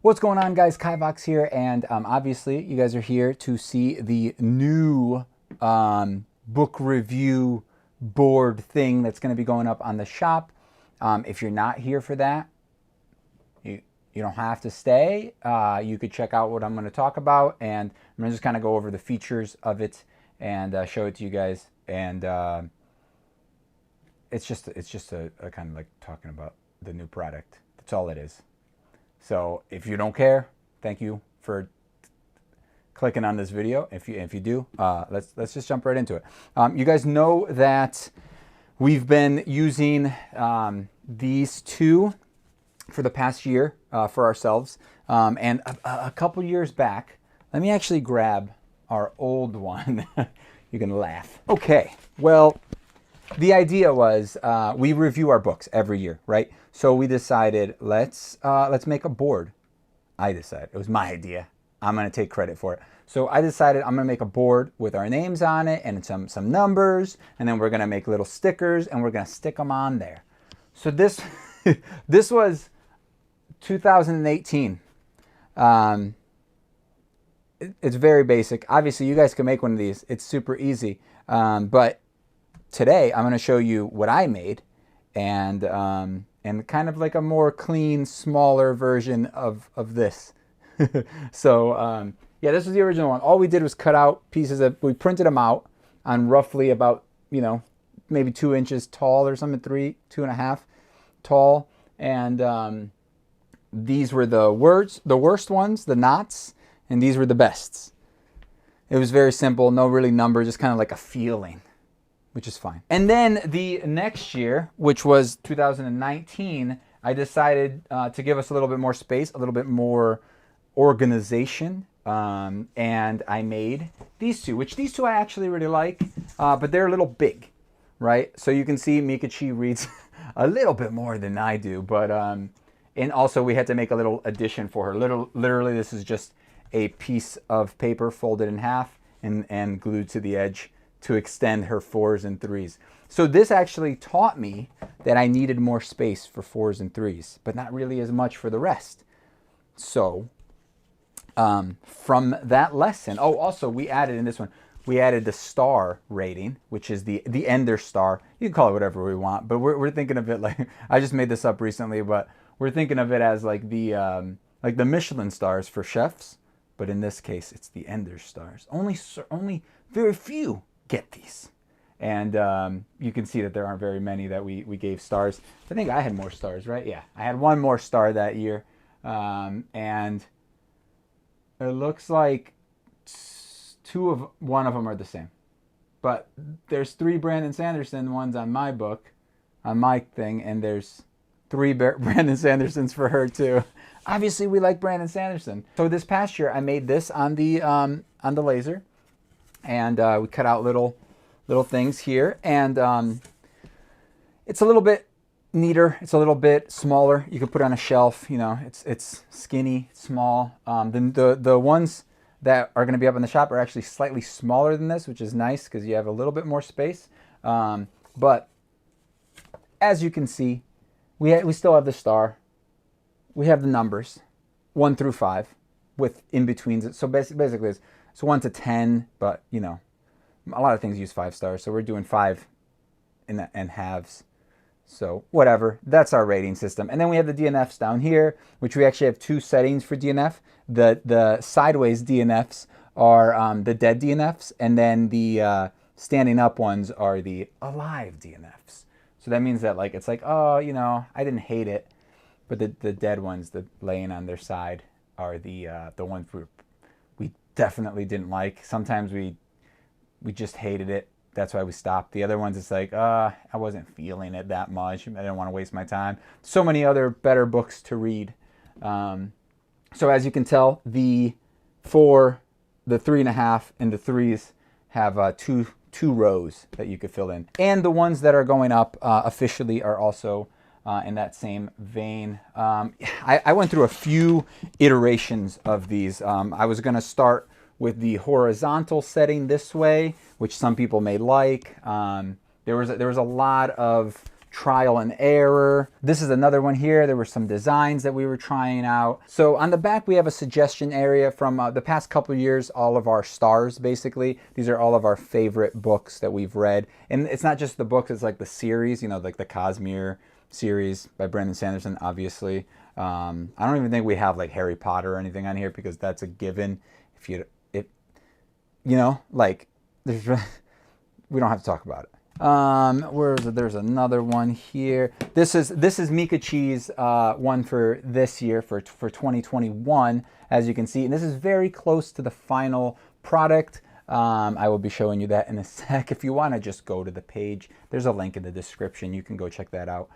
What's going on, guys? Kivox here, and obviously you guys are here to see the new book review board thing that's going to be going up on the shop. If you're not here for that, you don't have to stay. You could check out what I'm going to talk about, and I'm going to just kind of go over the features of it and show it to you guys. And it's just a kind of like talking about the new product. That's all it is. So if you don't care, thank you for clicking on this video. If you do, let's just jump right into it. You guys know that we've been using these two for the past year for ourselves, and a couple years back. Let me actually grab our old one. You can laugh. Okay, well, the idea was we review our books every year, right? So we decided let's make a board. I decided, it was my idea. I'm gonna take credit for it. So I decided I'm gonna make a board with our names on it and some numbers, and then we're gonna make little stickers and we're gonna stick them on there. So this this was 2018. It's very basic. Obviously, you guys can make one of these. It's super easy. But today I'm going to show you what I made, and kind of like a more clean, smaller version of this. So yeah, this was the original one. All we did was cut out pieces of, we printed them out on roughly about, you know, maybe 2 inches tall or something, 2.5 tall. And these were the worst ones, the knots, and these were the bests. It was very simple, no really number, just kind of like a feeling, which is fine. And then the next year, which was 2019, I decided to give us a little bit more space, a little bit more organization, and I made these two, which these two I actually really like, but they're a little big, right? So you can see Meekachii reads a little bit more than I do, but and also we had to make a little addition for her. Literally, this is just a piece of paper folded in half and glued to the edge to extend her 4s and 3s. So this actually taught me that I needed more space for 4s and 3s, but not really as much for the rest. So from that lesson, oh, also we added in this one, we added the star rating, which is the Ender star. You can call it whatever we want, but we're thinking of it like, I just made this up recently, but we're thinking of it as like the Michelin stars for chefs. But in this case, it's the Ender stars. Only very few get these. And you can see that there aren't very many that we gave stars. I think I had more stars, right? Yeah, I had one more star that year. And it looks like one of them are the same. But there's 3 Brandon Sanderson ones on my book, on my thing, and there's 3 Brandon Sandersons for her too. Obviously, we like Brandon Sanderson. So this past year, I made this on the laser, and we cut out little things here, and it's a little bit neater. It's a little bit smaller. You can put it on a shelf. You know, it's skinny, small. The ones that are going to be up in the shop are actually slightly smaller than this, which is nice because you have a little bit more space. But as you can see, we still have the star. We have the numbers 1 through 5 with in-betweens. So basically it's 1 to 10, but you know, a lot of things use 5 stars. So we're doing 5 and halves. So whatever, that's our rating system. And then we have the DNFs down here, which we actually have 2 settings for DNF. The sideways DNFs are the dead DNFs, and then the standing up ones are the alive DNFs. So that means that like it's like, oh, you know, I didn't hate it. But the dead ones, the laying on their side, are the ones we definitely didn't like. Sometimes we just hated it. That's why we stopped. The other ones, it's like, I wasn't feeling it that much. I didn't want to waste my time. So many other better books to read. So as you can tell, the 4, the 3.5, and the 3s have two rows that you could fill in. And the ones that are going up officially are also in that same vein. I went through a few iterations of these. I was going to start with the horizontal setting this way, which some people may like. There was a lot of trial and error. This is another one here. There were some designs that we were trying out. So on the back, we have a suggestion area from the past couple of years, all of our stars, basically. These are all of our favorite books that we've read. And it's not just the books, it's like the series, you know, like the Cosmere series by Brandon Sanderson, obviously. I don't even think we have like Harry Potter or anything on here because that's a given. If you know, like, we don't have to talk about it. Where is it? There's another one here. This is Meekachii's one for this year, for 2021, as you can see. And this is very close to the final product. I will be showing you that in a sec. If you want to just go to the page, there's a link in the description. You can go check that out.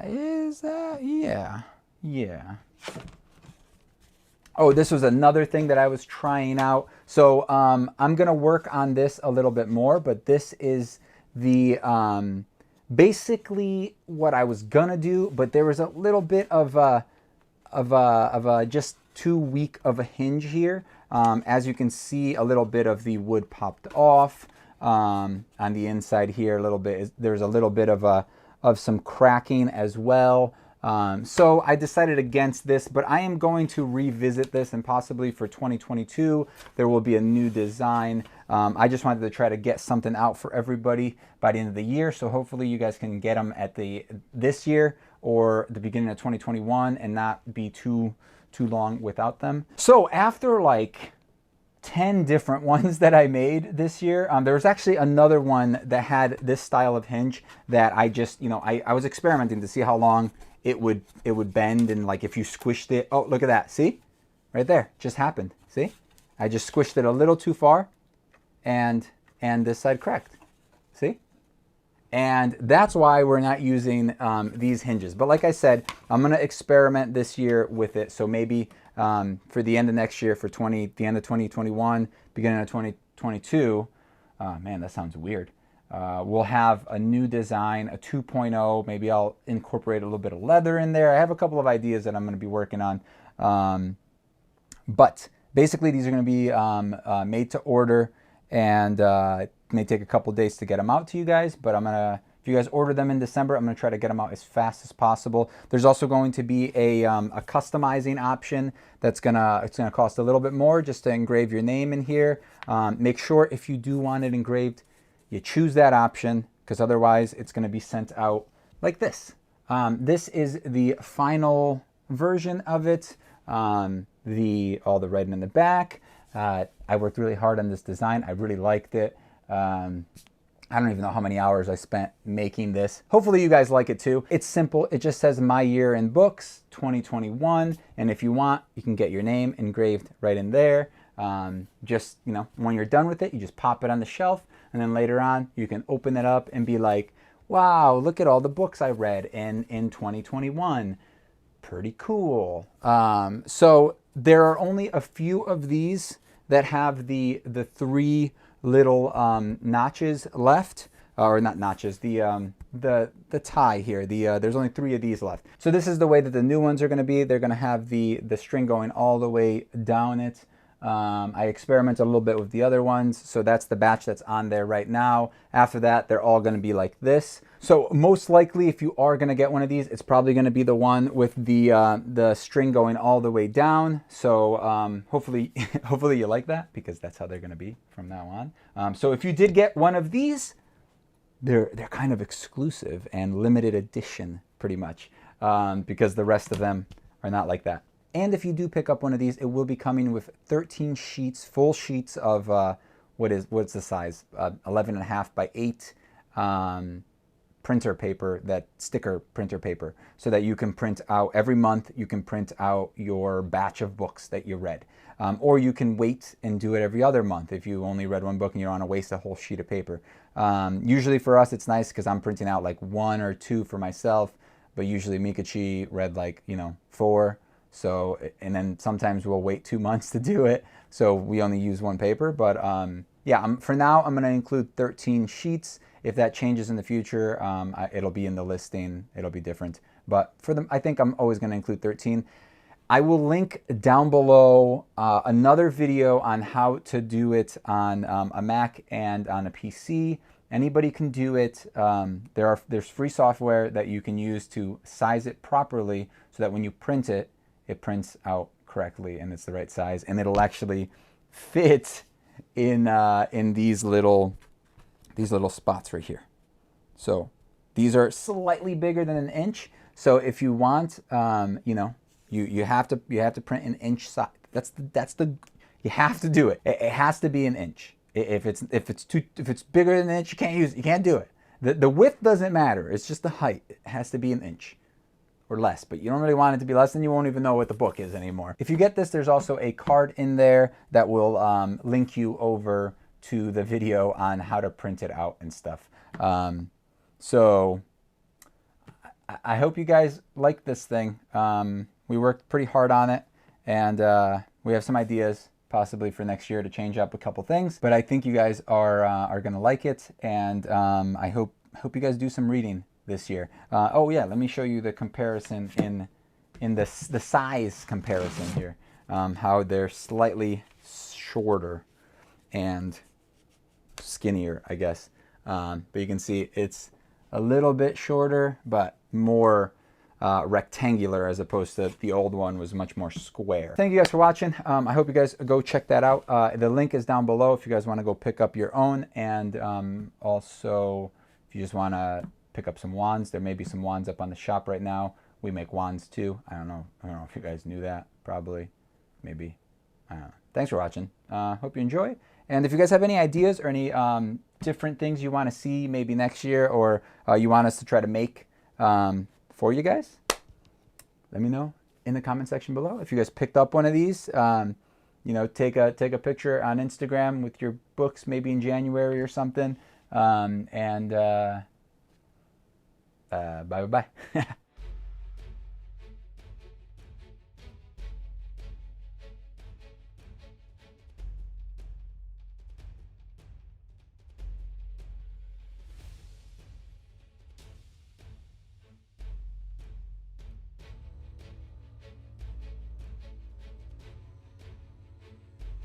Is that? Yeah. Oh, this was another thing that I was trying out. So I'm going to work on this a little bit more, but this is the basically what I was going to do, but there was a little bit of a just too weak of a hinge here. As you can see, a little bit of the wood popped off on the inside here. A little bit. There's a little bit of some cracking as well. So I decided against this, but I am going to revisit this, and possibly for 2022 there will be a new design. I just wanted to try to get something out for everybody by the end of the year, so hopefully you guys can get them at this year or the beginning of 2021 and not be too long without them. So after like 10 different ones that I made this year, there was actually another one that had this style of hinge that I just, you know, I was experimenting to see how long it would bend, and like if you squished it, oh, look at that, see? Right there, just happened, see? I just squished it a little too far, and this side cracked, see? And that's why we're not using these hinges. But like I said, I'm gonna experiment this year with it, so maybe for the end of next year, for the end of 2021, beginning of 2022, man, that sounds weird. We'll have a new design, a 2.0. Maybe I'll incorporate a little bit of leather in there. I have a couple of ideas that I'm going to be working on. But basically, these are going to be made to order, and it may take a couple days to get them out to you guys. But if you guys order them in December, I'm going to try to get them out as fast as possible. There's also going to be a customizing option it's gonna cost a little bit more just to engrave your name in here. Make sure if you do want it engraved, you choose that option, because otherwise it's going to be sent out like this. This is the final version of it. All the writing in the back. I worked really hard on this design. I really liked it. I don't even know how many hours I spent making this. Hopefully you guys like it too. It's simple. It just says My Year in Books 2021. And if you want, you can get your name engraved right in there. Just, you know, when you're done with it, you just pop it on the shelf. And then later on, you can open it up and be like, wow, look at all the books I read in 2021. Pretty cool. So there are only a few of these that have the three little notches left. Or not notches, the tie here. There's only 3 of these left. So this is the way that the new ones are going to be. They're going to have the string going all the way down it. I experimented a little bit with the other ones, so that's the batch that's on there right now. After that, they're all going to be like this. So most likely, if you are going to get one of these, it's probably going to be the one with the string going all the way down. So hopefully you like that, because that's how they're going to be from now on. So if you did get one of these, they're kind of exclusive and limited edition, pretty much, because the rest of them are not like that. And if you do pick up one of these, it will be coming with 13 sheets, full sheets of, what's the size? 11.5 by 8 printer paper, that sticker printer paper, so that you can print out every month. You can print out your batch of books that you read. Or you can wait and do it every other month if you only read one book and you don't want to waste a whole sheet of paper. Usually for us, it's nice because I'm printing out like 1 or 2 for myself, but usually Meekachii read like, 4. So, and then sometimes we'll wait 2 months to do it, so we only use 1 paper. But yeah, for now, I'm going to include 13 sheets. If that changes in the future, it'll be in the listing. It'll be different. But for them, I think I'm always going to include 13. I will link down below another video on how to do it on a Mac and on a PC. Anybody can do it. There's free software that you can use to size it properly so that when you print it, it prints out correctly and it's the right size, and it'll actually fit in these little spots right here. So these are slightly bigger than an inch. So if you want, you know, you have to print an inch size. You have to do it. It has to be an inch. If it's bigger than an inch, you can't do it. The width doesn't matter. It's just the height. It has to be an inch or less, but you don't really want it to be less, then you won't even know what the book is anymore. If you get this, there's also a card in there that will link you over to the video on how to print it out and stuff. So I hope you guys like this thing. We worked pretty hard on it, and we have some ideas possibly for next year to change up a couple things, but I think you guys are gonna like it, and I hope you guys do some reading this year. Oh yeah, let me show you the comparison in the size comparison here. How they're slightly shorter and skinnier, I guess. But you can see it's a little bit shorter, but more rectangular, as opposed to the old one was much more square. Thank you guys for watching. I hope you guys go check that out. The link is down below if you guys want to go pick up your own, and also if you just want to pick up some wands. There may be some wands up on the shop right now. We make wands too. I don't know if you guys knew that. Probably, maybe. I don't know. Thanks for watching. Hope you enjoy. And if you guys have any ideas or any different things you want to see maybe next year, or you want us to try to make for you guys, let me know in the comment section below. If you guys picked up one of these, you know, take a picture on Instagram with your books, maybe in January or something. Bye bye.